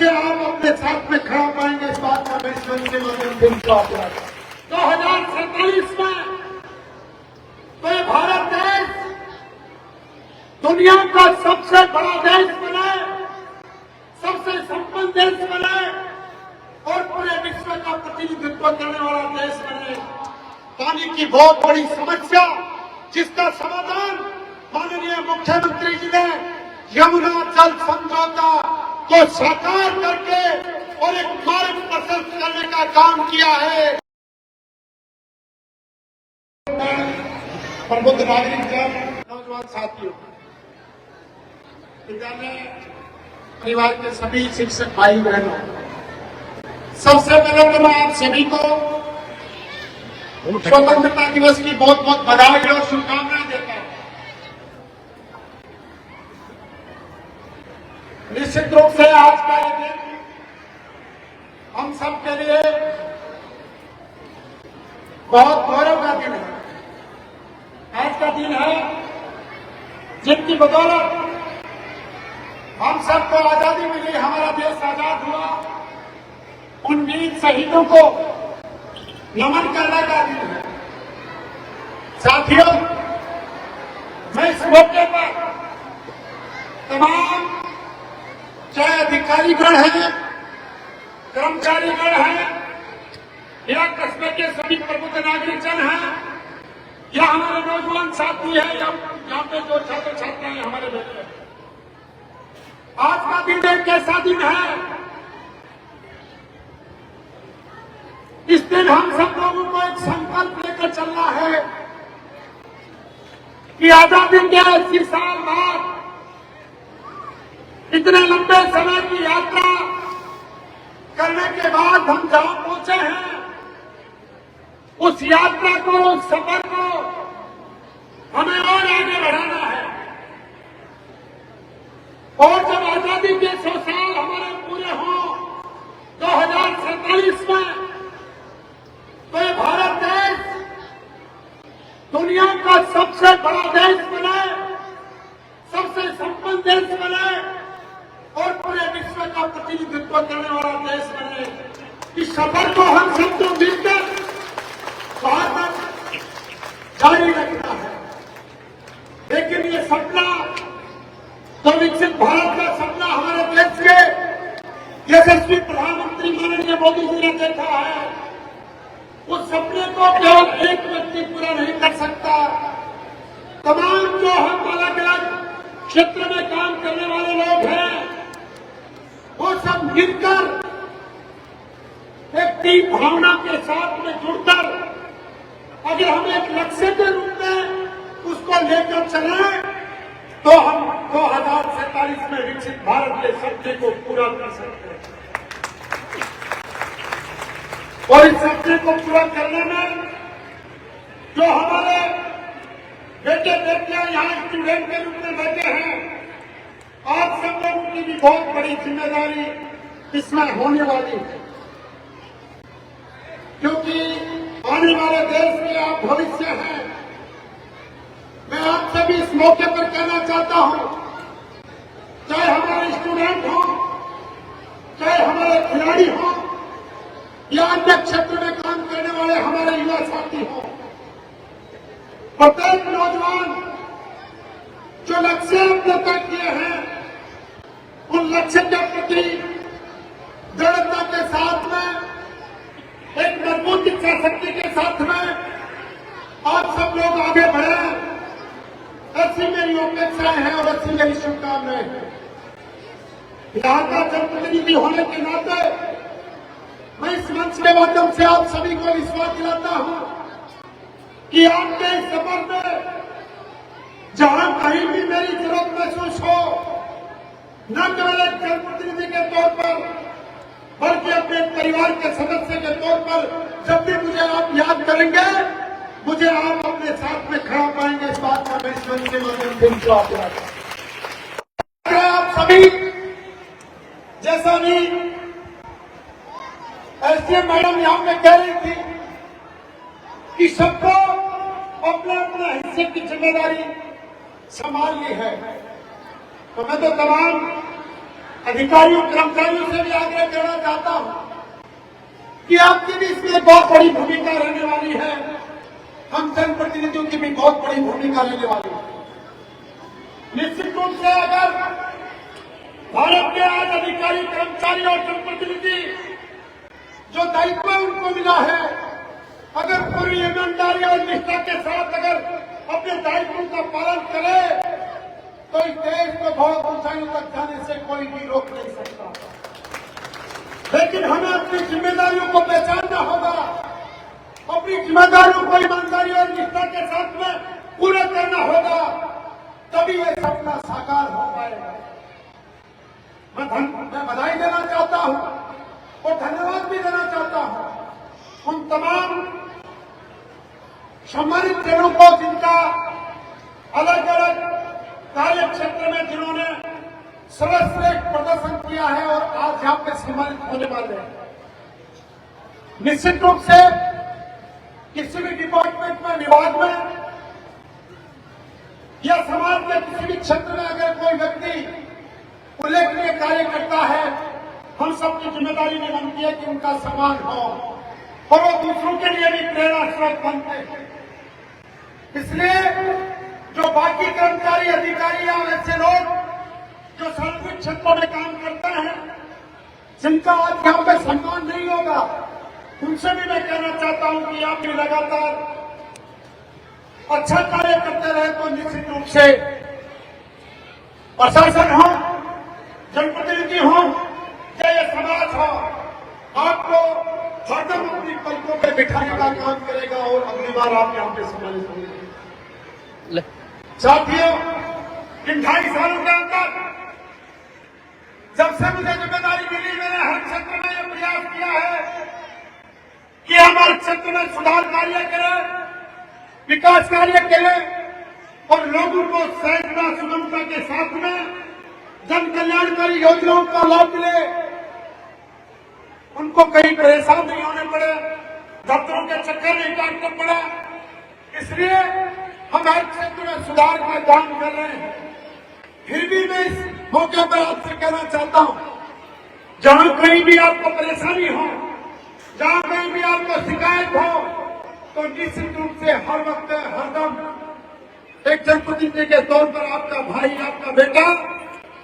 मुझे आप अपने साथ में खड़ा पाएंगे, इस बात का मैं इस मंच के माध्यम से विश्वास दिलाता हूं। 2047 में तो ये भारत देश दुनिया का सबसे बड़ा देश बने, सबसे संपन्न देश बने और पूरे विश्व का प्रतिनिधित्व करने वाला देश बने। पानी की बहुत बड़ी समस्या, जिसका समाधान माननीय मुख्यमंत्री जी ने यमुना जल समझौता को साकार करके और एक मार्ग प्रशस्त करने का काम किया है। प्रबुद्ध नागरिक जन, नौजवान साथियों, विद्यालय परिवार के सभी शिक्षक भाई बहनों, सबसे पहले तो मैं आप सभी को स्वतंत्रता दिवस की बहुत बहुत बधाई और शुभकामनाएं देता हूं। निश्चित रूप से आज का ये दिन हम सब के लिए बहुत गौरव का दिन है। आज का दिन है जिनकी बदौलत हम सबको आजादी मिली, हमारा देश आजाद हुआ। उन वीर शहीदों को नमन करने का दिन है। साथियों, मैं इस मौके पर तमाम चाहे अधिकारीगण हैं, कर्मचारीगण हैं, या कस्बे के सभी प्रबुद्ध नागरिक जन हैं, या हमारे नौजवान साथी हैं, या यहाँ पे जो छात्र छात्रा हैं हमारे बेटे, आज का दिन एक कैसा दिन है। इस दिन हम सब लोगों को एक संकल्प लेकर चलना है कि आजादी के 80 साल बाद इतने लंबे समय की यात्रा करने के बाद हम जहां पहुंचे हैं, उस यात्रा को, उस सफर को हमें और आगे बढ़ाना है। और जब आजादी के 100 साल हमारे पूरे हों 2047 में, तो ये भारत देश दुनिया का सबसे बड़ा देश बने, सबसे संपन्न देश बने और पूरे विश्व का प्रतिनिधित्व करने वाला देश बने। इस सफर को हम सबको मिलकर बाहर तक जारी रखना है। लेकिन ये सपना, तो विकसित भारत का सपना हमारे देश के यशस्वी प्रधानमंत्री माननीय मोदी जी ने देखा है, उस सपने को केवल एक व्यक्ति पूरा नहीं कर सकता। तमाम जो हम अलग अलग क्षेत्र में काम करने वाले लोग हैं, वो सब मिलकर एक टीम भावना के साथ में जुड़कर अगर हम एक लक्ष्य के रूप में उसको लेकर चलें, तो हम 2047 में विकसित भारत के सपने को पूरा कर सकते हैं। और इस सपने को पूरा करने में जो हमारे बेटे बेटियां यहाँ स्टूडेंट के रूप में बैठे हैं, आप सब लोगों की भी बहुत बड़ी जिम्मेदारी इसमें होने वाली है, क्योंकि आने वाले देश के आप भविष्य हैं। मैं आप सभी इस मौके पर कहना चाहता हूं, चाहे हमारे स्टूडेंट हों, चाहे हमारे खिलाड़ी हों, या अन्य क्षेत्र में काम करने वाले हमारे युवा साथी हों, प्रत्येक नौजवान जो लक्ष्य अपने तय किए हैं, उन लक्ष्य के प्रति दृढ़ता के साथ में, एक मजबूत इच्छा शक्ति के साथ में आप सब लोग आगे बढ़े। ऐसी मेरी अपेक्षाएं हैं और ऐसी मेरी शुभकामनाएं हैं। यहाँ का जनप्रतिनिधि होने के नाते मैं इस मंच के माध्यम से आप सभी को विश्वास दिलाता हूं कि आपके इस सफर में जहां कहीं भी मेरी जरूरत महसूस हो, न केवल एक जनप्रतिनिधि के तौर पर बल्कि अपने परिवार के सदस्य के तौर पर, जब भी मुझे आप याद करेंगे, मुझे आप अपने साथ में खड़ा पाएंगे, इस बात का मैं इस मंच के माध्यम से विश्वास दिलाता हूं। आप सभी जैसा भी एसडीएम मैडम यहां पे कह रही थी कि सबको अपने अपने हिस्से की जिम्मेदारी संभालनी है, तो मैं तो तमाम अधिकारियों कर्मचारियों से भी आग्रह करना चाहता हूं कि आपकी भी इसमें बहुत बड़ी भूमिका रहने वाली है, हम जनप्रतिनिधियों की भी बहुत बड़ी भूमिका रहने वाली है। निश्चित रूप से अगर भारत के आज अधिकारी कर्मचारी और जनप्रतिनिधि जो दायित्व उनको मिला है, अगर पूरी ईमानदारी और निष्ठा के साथ अगर अपने दायित्वों का पालन करे तो इस देश को बहुत ऊंचाइयों तक जाने से कोई भी रोक नहीं सकता। लेकिन हमें अपनी जिम्मेदारियों को पहचानना होगा, अपनी जिम्मेदारियों को ईमानदारी और निष्ठा के साथ में पूरा करना होगा, तभी यह सपना साकार हो पाएगा। मैं बधाई देना चाहता हूं और धन्यवाद भी देना चाहता हूं उन तमाम सम्मानित जनों को जिनका अलग अलग कार्य क्षेत्र में जिन्होंने सर्वश्रेष्ठ प्रदर्शन किया है और आज यहां पे सम्मानित होने वाले हैं। निश्चित रूप से किसी भी डिपार्टमेंट में, विभाग में या समाज के किसी भी क्षेत्र में अगर कोई व्यक्ति उल्लेखनीय कार्य करता है, हम सबकी जिम्मेदारी भी बनती है कि उनका सम्मान हो और वो दूसरों के लिए भी प्रेरणा स्रोत बनते हैं। इसलिए जो बाकी कर्मचारी, अधिकारी या ऐसे लोग जो सार्वजनिक क्षेत्रों में काम करते हैं, जिनका आज यहाँ पे सम्मान नहीं होगा, उनसे भी मैं कहना चाहता हूं कि आप भी लगातार अच्छा कार्य करते रहे तो निश्चित रूप से प्रशासन हो, जनप्रतिनिधि हो या ये समाज हो, आपको हरदम अपनी पलकों पे बिठाने का काम करेगा और अगली बार आप यहाँ पे सम्मानित होंगे। साथियों, इन 2.5 सालों के अंदर जब से मुझे जिम्मेदारी मिली, मैंने हर क्षेत्र में यह प्रयास किया है कि हमारे क्षेत्र में सुधार कार्य करें, विकास कार्य करें और लोगों को सहजता, सुगमता के साथ में जन कल्याणकारी योजनाओं का लाभ मिले, उनको कहीं परेशान नहीं होने पड़े, दफ्तरों के चक्कर नहीं काटने पड़े। इसलिए हम हर क्षेत्र में सुधार का काम कर रहे हैं। फिर भी मैं इस मौके पर आपसे कहना चाहता हूं, जहां कहीं भी आपको परेशानी हो, जहां कहीं भी आपको शिकायत हो, तो निश्चित रूप से हर वक्त हरदम एक जनप्रतिनिधि के तौर पर आपका भाई, आपका बेटा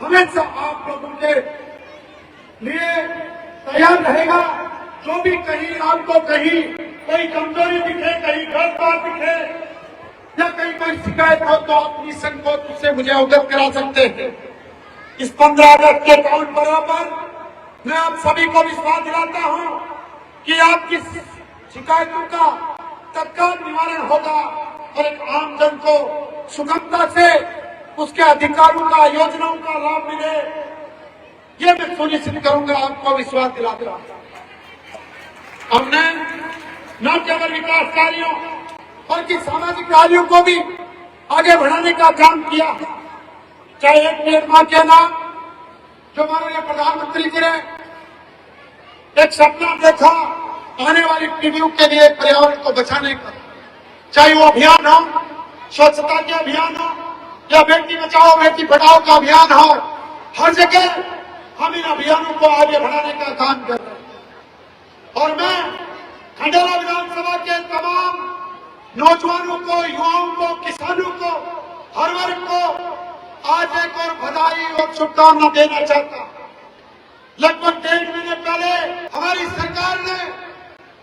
हमेशा आप लोगों के लिए तैयार रहेगा। जो भी कहीं आपको कहीं कोई कमजोरी दिखे, कहीं गलत बात दिखे या कहीं कोई शिकायत हो तो आप निसंकोच उससे मुझे अवगत करा सकते हैं। इस 15 अगस्त के पावन पर्व पर मैं आप सभी को विश्वास दिलाता हूं कि आपकी शिकायतों का तत्काल निवारण होगा और एक आम जन को सुगमता से उसके अधिकारों का, योजनाओं का लाभ मिले, ये मैं सुनिश्चित करूंगा, आपको विश्वास दिलाता हूं। हमने न केवल विकास कार्यों बल्कि सामाजिक कार्यों को भी आगे बढ़ाने का काम किया। चाहे एक पेड़ मां के नाम जो माननीय प्रधानमंत्री जी ने एक सपना देखा आने वाली पीढ़ियों के लिए पर्यावरण को बचाने का, चाहे वो अभियान हो, स्वच्छता के अभियान हो या बेटी बचाओ बेटी पढ़ाओ का अभियान हो, हर जगह हम इन अभियानों को आगे बढ़ाने का काम कर रहे हैं। और मैं खंडेला विधानसभा के तमाम नौजवानों को, युवाओं को, किसानों को, हर वर्ग को आज एक और बधाई और शुभकामना देना चाहता। लगभग 1.5 महीने पहले हमारी सरकार ने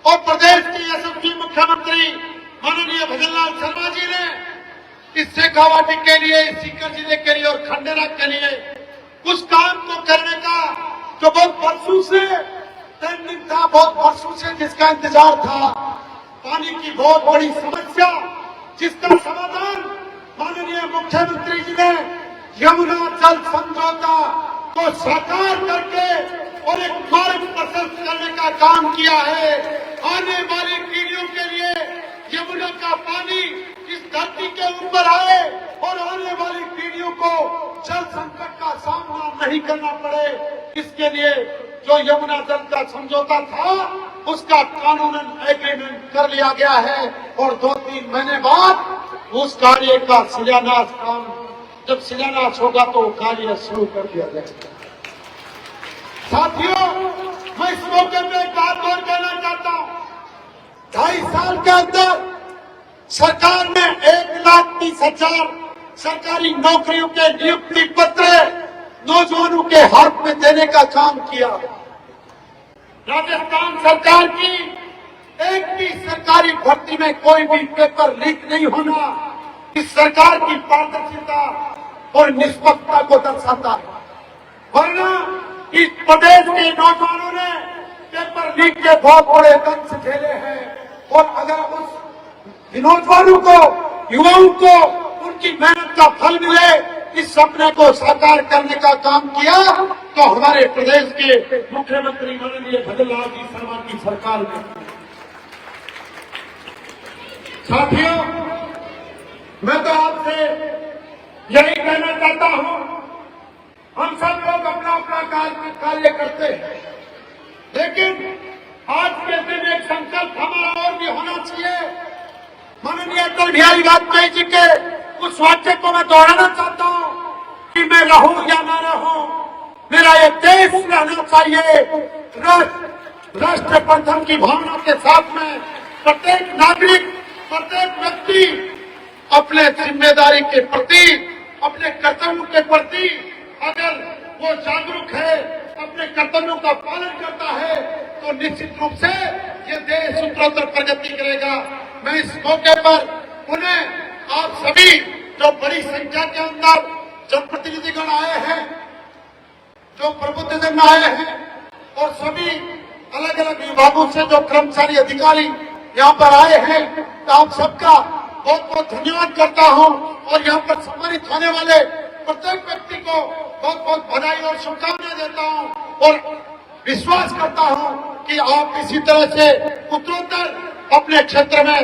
और प्रदेश की यशस्वी मुख्यमंत्री माननीय भजनलाल शर्मा जी ने इस शेखावाटी के लिए, सीकर जिले के लिए और खंडेला के लिए उस काम को करने का जो बहुत वर्षों से पेंडिंग था, बहुत वर्षों से जिसका इंतजार था, पानी की बहुत बड़ी समस्या जिसका समाधान माननीय मुख्यमंत्री जी ने यमुना जल समझौता को साकार करके और एक मार्ग प्रशस्त करने का काम किया है। आने वाली पीढ़ियों के लिए यमुना का पानी इस धरती के ऊपर आए और आने वाली पीढ़ियों को जल संकट का सामना नहीं करना पड़े, इसके लिए जो यमुना जल का समझौता था उसका कानूनन एग्रीमेंट कर लिया गया है और 2-3 महीने बाद उस कार्य का शिलान्यास काम, जब शिलान्यास होगा तो कार्य शुरू कर दिया जाएगा। साथियों, मैं इस मौके पे एक बात और कहना चाहता हूं। 2.5 साल के अंदर सरकार ने 1,30,000 सरकारी नौकरियों के नियुक्ति पत्र नौजवानों के हाथ में देने का काम किया। राजस्थान सरकार की एक भी सरकारी भर्ती में कोई भी पेपर लीक नहीं होना इस सरकार की पारदर्शिता और निष्पक्षता को दर्शाता है। वरना इस प्रदेश के नौजवानों ने पेपर लीक के बहुत बड़े दंश झेले हैं और अगर उस नौजवानों को, युवाओं को उनकी मेहनत का फल मिले, इस सपने को साकार करने का काम किया तो हमारे प्रदेश के मुख्यमंत्री माननीय भजन लाल जी शर्मा की सरकार ने। साथियों, मैं तो आपसे यही कहना चाहता हूं, हम सब लोग अपना अपना कार्य करते हैं, लेकिन आज के दिन एक संकल्प हमारा और भी होना चाहिए। माननीय अटल बिहारी वाजपेयी जी के उस वाक्य को मैं दोहराना चाहता हूं कि मैं रहूं या ना रहूं, मेरा ये देश रहना चाहिए। राष्ट्र प्रथम की भावना के साथ में प्रत्येक नागरिक, प्रत्येक व्यक्ति अपने जिम्मेदारी के प्रति, अपने कर्तव्यों के प्रति अगर वो जागरूक है, अपने कर्तव्यों का पालन करता है तो निश्चित रूप से ये देश उत्तरोत्तर प्रगति करेगा। मैं इस मौके पर उन्हें आप सभी जो बड़ी संख्या के अंदर जनप्रतिनिधिगण आए हैं, जो प्रबुद्धजन आए हैं और सभी अलग अलग विभागों से जो कर्मचारी अधिकारी यहाँ पर आए हैं, तो आप सबका बहुत बहुत धन्यवाद करता हूँ और यहाँ पर सम्मानित होने वाले प्रत्येक व्यक्ति को बहुत बहुत बधाई और शुभकामनाएं देता हूँ और विश्वास करता हूँ कि आप इसी तरह से उत्तरोत्तर अपने क्षेत्र में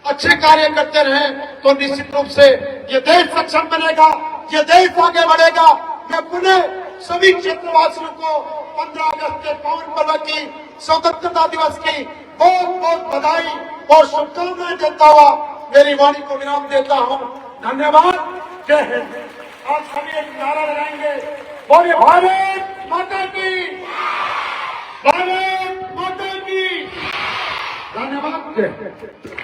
अच्छे कार्य करते रहें तो निश्चित रूप से ये देश सक्षम बनेगा, ये देश आगे बढ़ेगा। मैं पुनः सभी क्षेत्रवासियों को 15 अगस्त के पावन पर्व की, स्वतंत्रता दिवस की बहुत बहुत बधाई और शुभकामनाएं देता हुआ मेरी वाणी को विराम देता हूँ। धन्यवाद। जय हिंद। आप सभी एक नारा लगाएंगे, बोले भारत माता की, भारत माता की। धन्यवाद। जय हिंद।